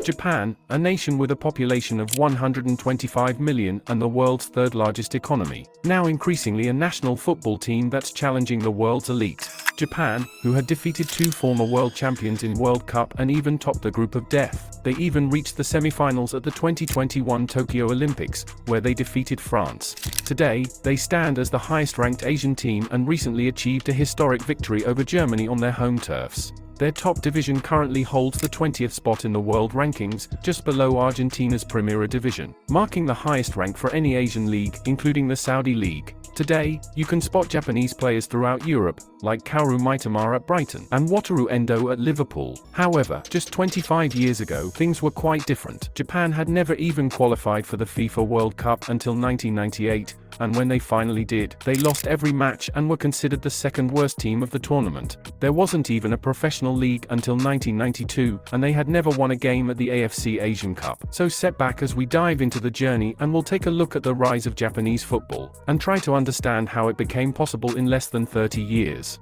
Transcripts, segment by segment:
Japan, a nation with a population of 125 million and the world's third largest economy, now increasingly a national football team that's challenging the world's elite. Japan, who had defeated 2 former world champions in World Cup and even topped the group of death. They even reached the semi-finals at the 2021 Tokyo Olympics, where they defeated France. Today, they stand as the highest-ranked Asian team and recently achieved a historic victory over Germany on their home turfs. Their top division currently holds the 20th spot in the world rankings, just below Argentina's Primera Division, marking the highest rank for any Asian league, including the Saudi League. Today, you can spot Japanese players throughout Europe, like Kaoru Mitama at Brighton and Wataru Endo at Liverpool. However, just 25 years ago, things were quite different. Japan had never even qualified for the FIFA World Cup until 1998, and when they finally did, they lost every match and were considered the second worst team of the tournament. There wasn't even a professional league until 1992, and they had never won a game at the AFC Asian Cup. So sit back as we dive into the journey and we'll take a look at the rise of Japanese football, and try to understand how it became possible in less than 30 years.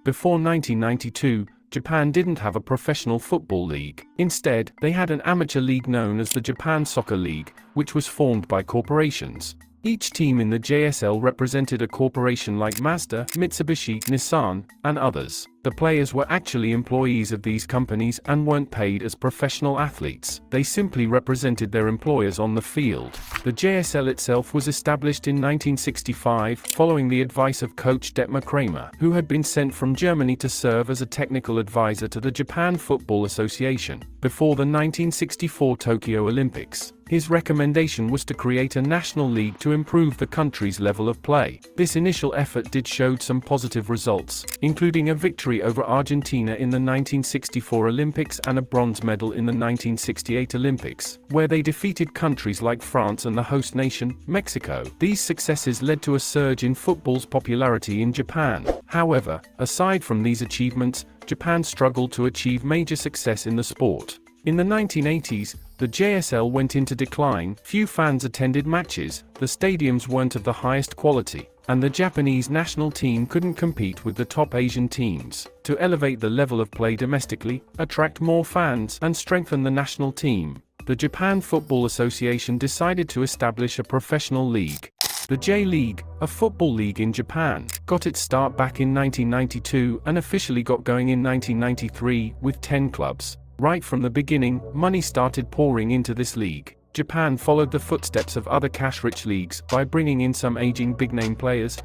Before 1992, Japan didn't have a professional football league. Instead, they had an amateur league known as the Japan Soccer League, which was formed by corporations. Each team in the JSL represented a corporation like Mazda, Mitsubishi, Nissan, and others. The players were actually employees of these companies and weren't paid as professional athletes. They simply represented their employers on the field. The JSL itself was established in 1965 following the advice of coach Detmar Kramer, who had been sent from Germany to serve as a technical advisor to the Japan Football Association before the 1964 Tokyo Olympics. His recommendation was to create a national league to improve the country's level of play. This initial effort did show some positive results, including a victory over Argentina in the 1964 Olympics and a bronze medal in the 1968 Olympics, where they defeated countries like France and the host nation, Mexico. These successes led to a surge in football's popularity in Japan. However, aside from these achievements, Japan struggled to achieve major success in the sport. In the 1980s, the JSL went into decline, few fans attended matches, the stadiums weren't of the highest quality, and the Japanese national team couldn't compete with the top Asian teams. To elevate the level of play domestically, attract more fans, and strengthen the national team, the Japan Football Association decided to establish a professional league. The J-League, a football league in Japan, got its start back in 1992 and officially got going in 1993 with 10 clubs. Right from the beginning, money started pouring into this league. Japan followed the footsteps of other cash-rich leagues by bringing in some aging big-name players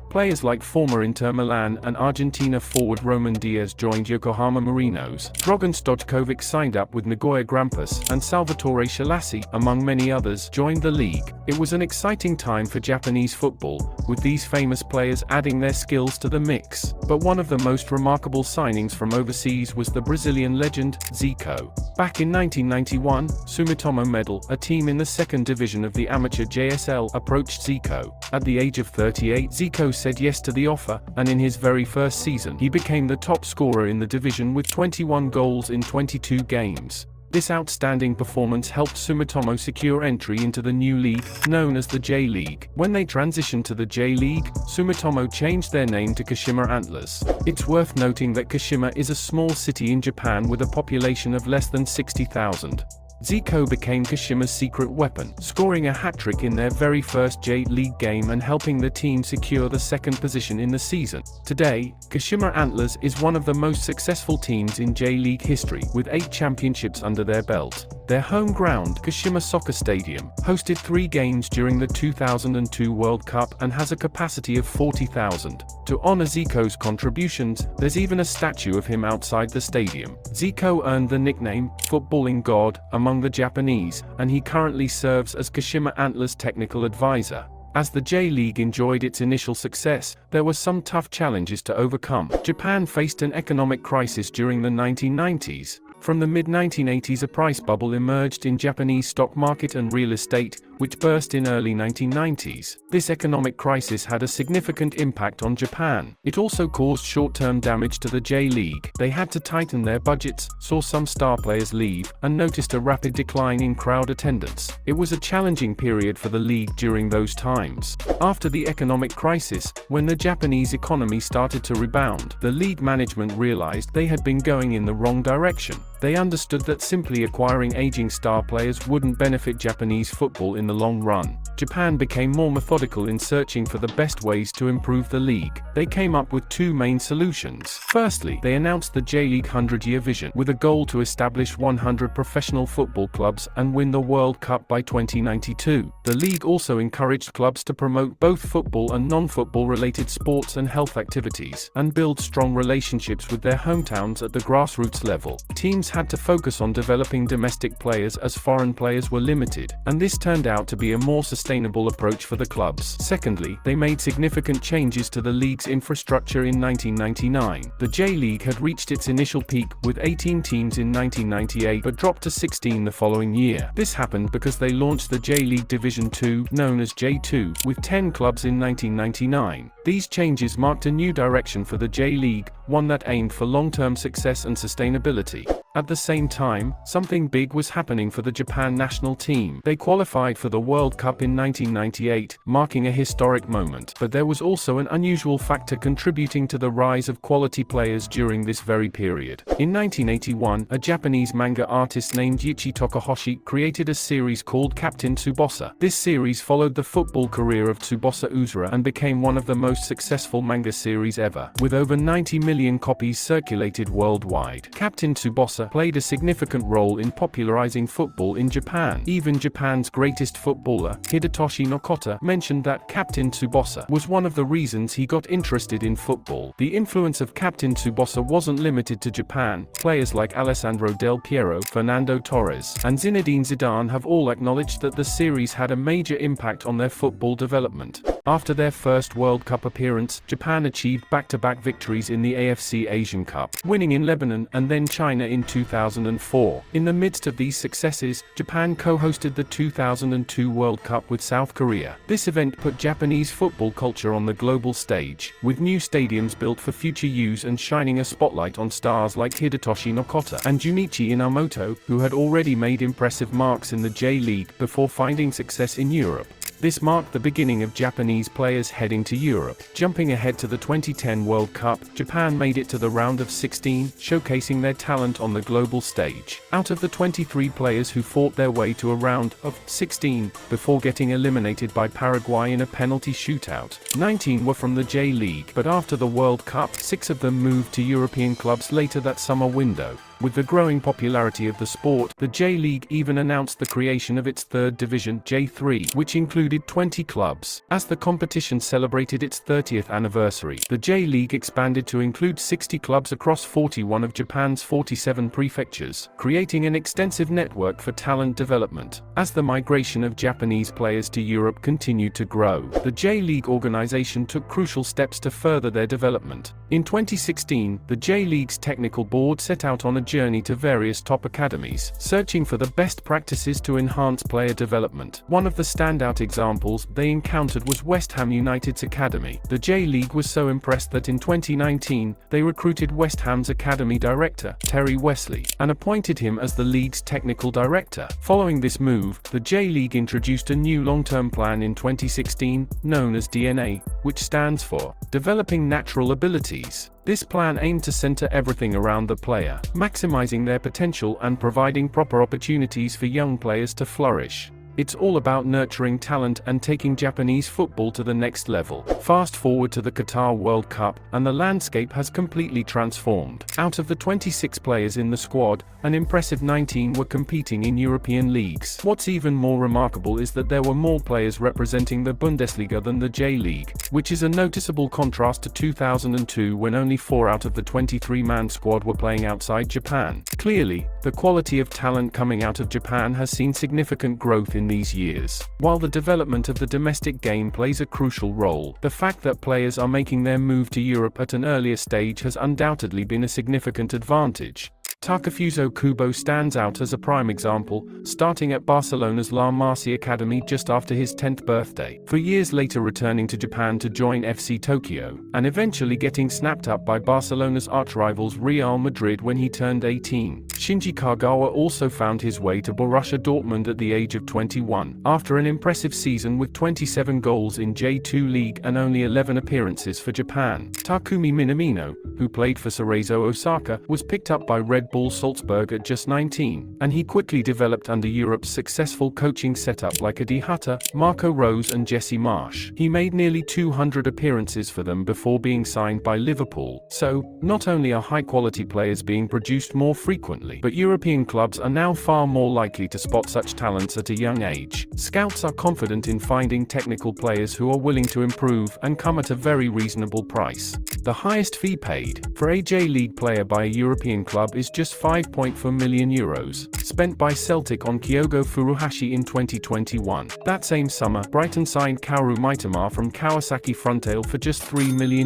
like former Inter Milan and Argentina forward Roman Diaz joined Yokohama Marinos, Dragan Stojkovic signed up with Nagoya Grampus, and Salvatore Schillaci, among many others, joined the league. It was an exciting time for Japanese football, with these famous players adding their skills to the mix. But one of the most remarkable signings from overseas was the Brazilian legend, Zico. Back in 1991, Sumitomo Metal, a team in the second division of the amateur JSL, approached Zico. At the age of 38, Zico said yes to the offer, and in his very first season, he became the top scorer in the division with 21 goals in 22 games. This outstanding performance helped Sumitomo secure entry into the new league, known as the J-League. When they transitioned to the J-League, Sumitomo changed their name to Kashima Antlers. It's worth noting that Kashima is a small city in Japan with a population of less than 60,000. Zico became Kashima's secret weapon, scoring a hat-trick in their very first J-League game and helping the team secure the second position in the season. Today, Kashima Antlers is one of the most successful teams in J-League history, with 8 championships under their belt. Their home ground, Kashima Soccer Stadium, hosted 3 games during the 2002 World Cup and has a capacity of 40,000. To honor Zico's contributions, there's even a statue of him outside the stadium. Zico earned the nickname, Footballing God, among the Japanese, and he currently serves as Kashima Antlers' technical advisor. As the J-League enjoyed its initial success, there were some tough challenges to overcome. Japan faced an economic crisis during the 1990s. From the mid-1980s, a price bubble emerged in Japanese stock market and real estate, which burst in early 1990s. This economic crisis had a significant impact on Japan. It also caused short-term damage to the J-League. They had to tighten their budgets, saw some star players leave, and noticed a rapid decline in crowd attendance. It was a challenging period for the league during those times. After the economic crisis, when the Japanese economy started to rebound, the league management realized they had been going in the wrong direction. They understood that simply acquiring aging star players wouldn't benefit Japanese football in the long run. Japan became more methodical in searching for the best ways to improve the league. They came up with two main solutions. Firstly, they announced the J-League 100-year vision, with a goal to establish 100 professional football clubs and win the World Cup by 2092. The league also encouraged clubs to promote both football and non-football related sports and health activities, and build strong relationships with their hometowns at the grassroots level. Teams had to focus on developing domestic players as foreign players were limited, and this turned out to be a more sustainable approach for the clubs. Secondly, they made significant changes to the league's infrastructure in 1999. The J-League had reached its initial peak, with 18 teams in 1998 but dropped to 16 the following year. This happened because they launched the J-League Division 2, known as J2, with 10 clubs in 1999. These changes marked a new direction for the J-League, one that aimed for long-term success and sustainability. At the same time, something big was happening for the Japan national team. They qualified for the World Cup in 1998, marking a historic moment. But there was also an unusual factor contributing to the rise of quality players during this very period. In 1981, a Japanese manga artist named Yuichi Takahashi created a series called Captain Tsubasa. This series followed the football career of Tsubasa Uzura and became one of the most successful manga series ever, with over 90 million copies circulated worldwide. Captain Tsubasa played a significant role in popularizing football in Japan. Even Japan's greatest footballer, Hidetoshi Nakata, mentioned that Captain Tsubasa was one of the reasons he got interested in football. The influence of Captain Tsubasa wasn't limited to Japan. Players like Alessandro Del Piero, Fernando Torres, and Zinedine Zidane have all acknowledged that the series had a major impact on their football development. After their first World Cup appearance, Japan achieved back-to-back victories in the AFC Asian Cup, winning in Lebanon and then China in 2004. In the midst of these successes, Japan co-hosted the 2002 World Cup with South Korea. This event put Japanese football culture on the global stage, with new stadiums built for future use and shining a spotlight on stars like Hidetoshi Nakata and Junichi Inamoto, who had already made impressive marks in the J-League before finding success in Europe. This marked the beginning of Japanese players heading to Europe. Jumping ahead to the 2010 World Cup, Japan made it to the round of 16, showcasing their talent on the global stage. Out of the 23 players who fought their way to a round of 16, before getting eliminated by Paraguay in a penalty shootout, 19 were from the J-League, but after the World Cup, 6 of them moved to European clubs later that summer window. With the growing popularity of the sport, the J-League even announced the creation of its third division, J3, which included 20 clubs. As the competition celebrated its 30th anniversary, the J-League expanded to include 60 clubs across 41 of Japan's 47 prefectures, creating an extensive network for talent development. As the migration of Japanese players to Europe continued to grow, the J-League organization took crucial steps to further their development. In 2016, the J-League's technical board set out on a journey to various top academies, searching for the best practices to enhance player development. One of the standout examples they encountered was West Ham United's academy. The J-League was so impressed that in 2019, they recruited West Ham's academy director, Terry Wesley, and appointed him as the league's technical director. Following this move, the J-League introduced a new long-term plan in 2016, known as DNA, which stands for Developing Natural Abilities. This plan aimed to center everything around the player, maximizing their potential and providing proper opportunities for young players to flourish. It's all about nurturing talent and taking Japanese football to the next level. Fast forward to the Qatar World Cup, and the landscape has completely transformed. Out of the 26 players in the squad, an impressive 19 were competing in European leagues. What's even more remarkable is that there were more players representing the Bundesliga than the J-League, which is a noticeable contrast to 2002 when only 4 out of the 23-man squad were playing outside Japan. Clearly, the quality of talent coming out of Japan has seen significant growth in these years. While the development of the domestic game plays a crucial role, the fact that players are making their move to Europe at an earlier stage has undoubtedly been a significant advantage. Takefuso Kubo stands out as a prime example, starting at Barcelona's La Masia Academy just after his 10th birthday, for years later returning to Japan to join FC Tokyo, and eventually getting snapped up by Barcelona's archrivals Real Madrid when he turned 18. Shinji Kagawa also found his way to Borussia Dortmund at the age of 21, after an impressive season with 27 goals in J2 League and only 11 appearances for Japan. Takumi Minamino, who played for Cerezo Osaka, was picked up by Red Bull Salzburg at just 19, and he quickly developed under Europe's successful coaching setup like Adi Hutter, Marco Rose and Jesse Marsh. He made nearly 200 appearances for them before being signed by Liverpool. So, not only are high-quality players being produced more frequently, but European clubs are now far more likely to spot such talents at a young age. Scouts are confident in finding technical players who are willing to improve and come at a very reasonable price. The highest fee paid for a J-League player by a European club is just €5.4 million, spent by Celtic on Kyogo Furuhashi in 2021. That same summer, Brighton signed Kaoru Mitama from Kawasaki Frontale for just €3 million.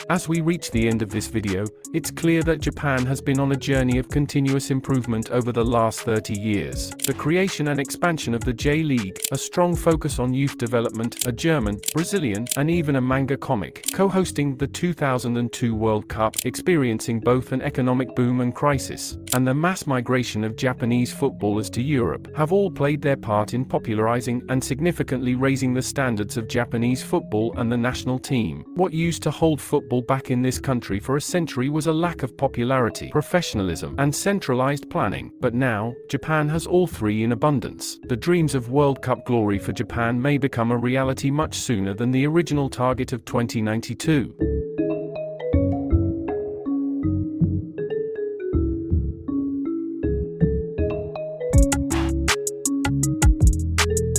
As we reach the end of this video, it's clear that Japan has been on a journey of continuous improvement over the last 30 years. The creation and expansion of the J-League, a strong focus on youth development, a German, Brazilian, and even a manga comic, co-hosting the 2002 World Cup, experiencing both an economic boom and crisis, and the mass migration of Japanese footballers to Europe, have all played their part in popularizing and significantly raising the standards of Japanese football and the national team. What used to hold football back in this country for a century was a lack of popularity, professionalism, and centralized planning. But now, Japan has all three in abundance. The dreams of World Cup glory for Japan may become a reality much sooner than the original target of 2092.